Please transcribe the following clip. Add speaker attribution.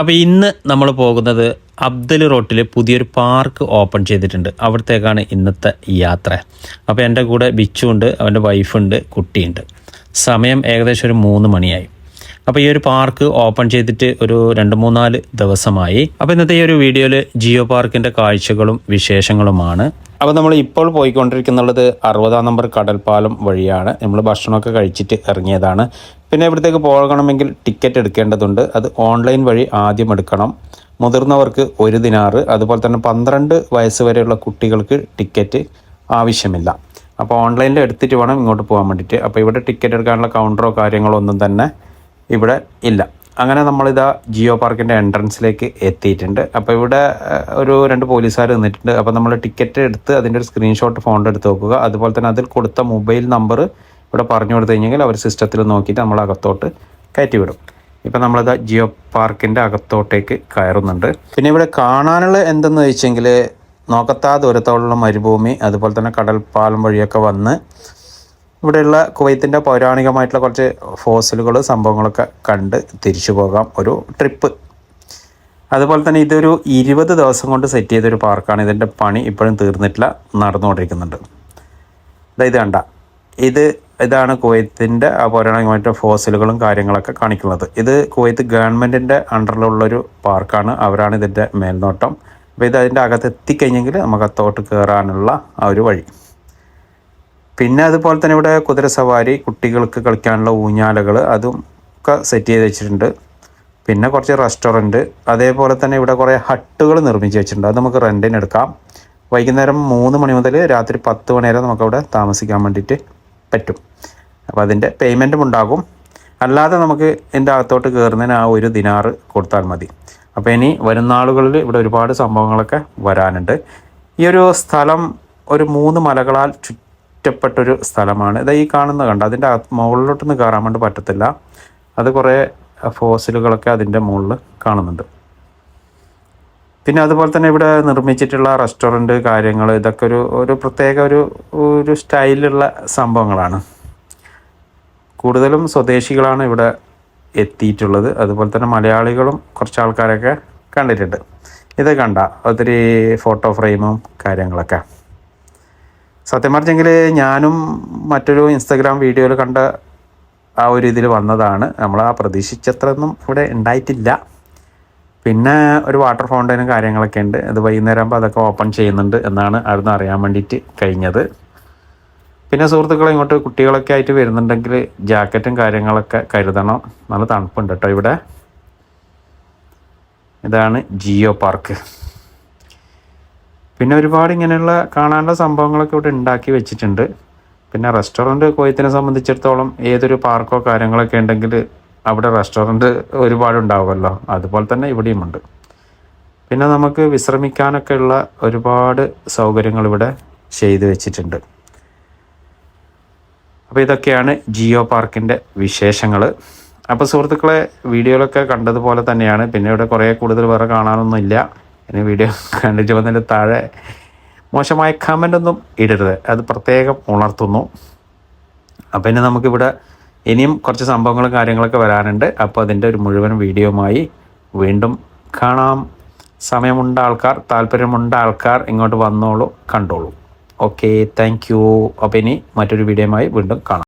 Speaker 1: അപ്പോൾ ഇന്ന് നമ്മൾ പോകുന്നത് അബ്ദൽ റോട്ടിൽ പുതിയൊരു പാർക്ക് ഓപ്പൺ ചെയ്തിട്ടുണ്ട്. അവിടത്തേക്കാണ് ഇന്നത്തെ യാത്ര. അപ്പോൾ എൻ്റെ കൂടെ ബിച്ചു ഉണ്ട്, അവൻ്റെ വൈഫുണ്ട്, കുട്ടിയുണ്ട്. സമയം ഏകദേശം ഒരു 3 മണിയായി. അപ്പോൾ ഈ ഒരു പാർക്ക് ഓപ്പൺ ചെയ്തിട്ട് ഒരു 2-3-4 ദിവസമായി. അപ്പോൾ ഇന്നത്തെ ഈ ഒരു വീഡിയോയിൽ ജിയോ പാർക്കിൻ്റെ കാഴ്ചകളും വിശേഷങ്ങളുമാണ്. അപ്പോൾ നമ്മൾ ഇപ്പോൾ പോയിക്കൊണ്ടിരിക്കുന്നുള്ളത് 60-ാം നമ്പർ കടൽപ്പാലം വഴിയാണ്. നമ്മൾ ഭക്ഷണമൊക്കെ കഴിച്ചിട്ട് ഇറങ്ങിയതാണ്. പിന്നെ ഇവിടത്തേക്ക് പോകണമെങ്കിൽ ടിക്കറ്റ് എടുക്കേണ്ടതുണ്ട്. അത് ഓൺലൈൻ വഴി ആദ്യം എടുക്കണം. മുതിർന്നവർക്ക് 1 ദിനാറ്, അതുപോലെ തന്നെ 12 വയസ്സ് വരെയുള്ള കുട്ടികൾക്ക് ടിക്കറ്റ് ആവശ്യമില്ല. അപ്പോൾ ഓൺലൈനിൽ എടുത്തിട്ട് വേണം ഇങ്ങോട്ട് പോകാൻ വേണ്ടിയിട്ട്. അപ്പോൾ ഇവിടെ ടിക്കറ്റ് എടുക്കാനുള്ള കൗണ്ടറോ കാര്യങ്ങളോ ഒന്നും തന്നെ ഇവിടെ ഇല്ല. അങ്ങനെ നമ്മളിതാ ജിയോ പാർക്കിൻ്റെ എൻട്രൻസിലേക്ക് എത്തിയിട്ടുണ്ട്. അപ്പോൾ ഇവിടെ ഒരു 2 പോലീസുകാർ നിന്നിട്ടുണ്ട്. അപ്പോൾ നമ്മൾ ടിക്കറ്റ് എടുത്ത് അതിൻ്റെ ഒരു സ്ക്രീൻഷോട്ട് ഫോണിൽ എടുത്ത് നോക്കുക. അതുപോലെ തന്നെ അതിൽ കൊടുത്ത മൊബൈൽ നമ്പർ ഇവിടെ പറഞ്ഞു കൊടുത്തു കഴിഞ്ഞെങ്കിൽ അവർ സിസ്റ്റത്തിൽ നോക്കിയിട്ട് നമ്മൾ അകത്തോട്ട് കയറ്റി വിടും. ഇപ്പം നമ്മളിതാ ജിയോ പാർക്കിൻ്റെ അകത്തോട്ടേക്ക് കയറുന്നുണ്ട്. പിന്നെ ഇവിടെ കാണാനുള്ള എന്തെന്ന് ചോദിച്ചെങ്കിൽ നോക്കത്താ ദൂരത്തോളം മരുഭൂമി, അതുപോലെ തന്നെ കടൽപ്പാലം വഴിയൊക്കെ വന്ന് ഇവിടെയുള്ള കുവൈത്തിൻ്റെ പൗരാണികമായിട്ടുള്ള കുറച്ച് ഫോസിലുകൾ സംഭവങ്ങളൊക്കെ കണ്ട് തിരിച്ചു പോകാം ഒരു ട്രിപ്പ്. അതുപോലെ തന്നെ ഇതൊരു 20 ദിവസം കൊണ്ട് സെറ്റ് ചെയ്തൊരു പാർക്കാണ്. ഇതിൻ്റെ പണി ഇപ്പോഴും തീർന്നിട്ടില്ല, നടന്നുകൊണ്ടിരിക്കുന്നുണ്ട്. ഇത് കണ്ട, ഇതാണ് കുവൈത്തിൻ്റെ ആ പൗരാണികമായിട്ട് ഫോസിലുകളും കാര്യങ്ങളൊക്കെ കാണിക്കുന്നത്. ഇത് കുവൈത്ത് ഗവൺമെൻറ്റിൻ്റെ അണ്ടറിലുള്ളൊരു പാർക്കാണ്. അവരാണ് ഇതിൻ്റെ മേൽനോട്ടം. അപ്പോൾ ഇത് അതിൻ്റെ അകത്ത് എത്തിക്കഴിഞ്ഞെങ്കിൽ നമുക്ക് അകത്തോട്ട് കയറാനുള്ള ആ ഒരു വഴി. പിന്നെ അതുപോലെ തന്നെ ഇവിടെ കുതിരസവാരി, കുട്ടികൾക്ക് കളിക്കാനുള്ള ഊഞ്ഞാലകൾ അതും ഒക്കെ സെറ്റ് ചെയ്ത് വെച്ചിട്ടുണ്ട്. പിന്നെ കുറച്ച് റെസ്റ്റോറൻറ്റ്, അതേപോലെ തന്നെ ഇവിടെ കുറേ ഹട്ടുകൾ നിർമ്മിച്ച് വെച്ചിട്ടുണ്ട്. അത് നമുക്ക് റെൻറ്റിന് എടുക്കാം. വൈകുന്നേരം 3 മണി മുതൽ രാത്രി 10 മണി വരെ നമുക്കവിടെ താമസിക്കാൻ വേണ്ടിയിട്ട് പറ്റും. അപ്പോൾ അതിൻ്റെ പേയ്മെൻറ്റും ഉണ്ടാകും. അല്ലാതെ നമുക്ക് ഇതിൻ്റെ അകത്തോട്ട് കയറുന്നതിന് ആ 1 ദിനാറ് കൊടുത്താൽ മതി. അപ്പോൾ ഇനി വരുന്ന ആളുകളിൽ ഇവിടെ ഒരുപാട് സംഭവങ്ങളൊക്കെ വരാനുണ്ട്. ഈ ഒരു സ്ഥലം ഒരു 3 മലകളാൽ ചുറ്റപ്പെട്ടൊരു സ്ഥലമാണ്. ഇത് ഈ കാണുന്നത് കണ്ട, അതിൻ്റെ മുകളിലോട്ടൊന്നും കയറാൻ വേണ്ടി പറ്റത്തില്ല. അത് കുറേ ഫോസിലുകളൊക്കെ അതിൻ്റെ മുകളിൽ കാണുന്നുണ്ട്. പിന്നെ അതുപോലെ തന്നെ ഇവിടെ നിർമ്മിച്ചിട്ടുള്ള റെസ്റ്റോറൻറ്റ് കാര്യങ്ങൾ ഇതൊക്കെ ഒരു പ്രത്യേക ഒരു സ്റ്റൈലുള്ള സംഭവങ്ങളാണ്. കൂടുതലും സ്വദേശികളാണ് ഇവിടെ എത്തിയിട്ടുള്ളത്. അതുപോലെ തന്നെ മലയാളികളും കുറച്ച് ആൾക്കാരൊക്കെ കണ്ടിട്ടുണ്ട്. ഇത് കണ്ട ഒത്തിരി ഫോട്ടോ ഫ്രെയിമും കാര്യങ്ങളൊക്കെ. സത്യം പറഞ്ഞെങ്കിൽ ഞാനും മറ്റൊരു ഇൻസ്റ്റഗ്രാം വീഡിയോയിൽ കണ്ട ആ ഒരു ഇതിൽ വന്നതാണ്. നമ്മൾ ആ പ്രതീക്ഷിച്ചത്രയൊന്നും ഇവിടെ ഉണ്ടായിട്ടില്ല. പിന്നെ ഒരു വാട്ടർ ഫൗണ്ടനും കാര്യങ്ങളൊക്കെ ഉണ്ട്. അത് വൈകുന്നേരം ആകുമ്പോൾ അതൊക്കെ ഓപ്പൺ ചെയ്യുന്നുണ്ട് എന്നാണ് അവിടുന്ന് അറിയാൻ വേണ്ടിയിട്ട് കഴിഞ്ഞത്. പിന്നെ സുഹൃത്തുക്കളെ, ഇങ്ങോട്ട് കുട്ടികളൊക്കെ ആയിട്ട് വരുന്നുണ്ടെങ്കിൽ ജാക്കറ്റും കാര്യങ്ങളൊക്കെ കരുതണം. നല്ല തണുപ്പുണ്ട് കേട്ടോ ഇവിടെ. ഇതാണ് ജിയോ പാർക്ക്. പിന്നെ ഒരുപാട് ഇങ്ങനെയുള്ള കാണാനുള്ള സംഭവങ്ങളൊക്കെ ഇവിടെ ഉണ്ടാക്കി വെച്ചിട്ടുണ്ട്. പിന്നെ റെസ്റ്റോറൻറ്റ് കുവൈത്തിനെ സംബന്ധിച്ചിടത്തോളം ഏതൊരു പാർക്കോ കാര്യങ്ങളൊക്കെ ഉണ്ടെങ്കിൽ അവിടെ റെസ്റ്റോറൻറ്റ് ഒരുപാടുണ്ടാവുമല്ലോ. അതുപോലെ തന്നെ ഇവിടെയുമുണ്ട്. പിന്നെ നമുക്ക് വിശ്രമിക്കാനൊക്കെ ഉള്ള ഒരുപാട് സൗകര്യങ്ങൾ ഇവിടെ ചെയ്തു വെച്ചിട്ടുണ്ട്. അപ്പോൾ ഇതൊക്കെയാണ് ജിയോ പാർക്കിൻ്റെ വിശേഷങ്ങൾ. അപ്പോൾ സുഹൃത്തുക്കളെ, വീഡിയോയിലൊക്കെ കണ്ടതുപോലെ തന്നെയാണ്. പിന്നെ ഇവിടെ കുറേ കൂടുതൽ വേറെ കാണാനൊന്നുമില്ല. ഇനി വീഡിയോ കണ്ടിട്ട് വന്നതിൻ്റെ താഴെ മോശമായ കമൻ്റൊന്നും ഇടരുത്, അത് പ്രത്യേകം ഉണർത്തുന്നു. അപ്പോൾ ഇനി നമുക്കിവിടെ ഇനിയും കുറച്ച് സംഭവങ്ങളും കാര്യങ്ങളൊക്കെ വരാനുണ്ട്. അപ്പോൾ അതിൻ്റെ ഒരു മുഴുവൻ വീഡിയോയുമായി വീണ്ടും കാണാം. സമയമുണ്ട ആൾക്കാർ, താല്പര്യമുണ്ട ആൾക്കാർ ഇങ്ങോട്ട് വന്നോളൂ, കണ്ടോളൂ. Okay, thank you. അപ്പോൾ ഇനി മറ്റൊരു വീഡിയോയുമായി വീണ്ടും കാണാം.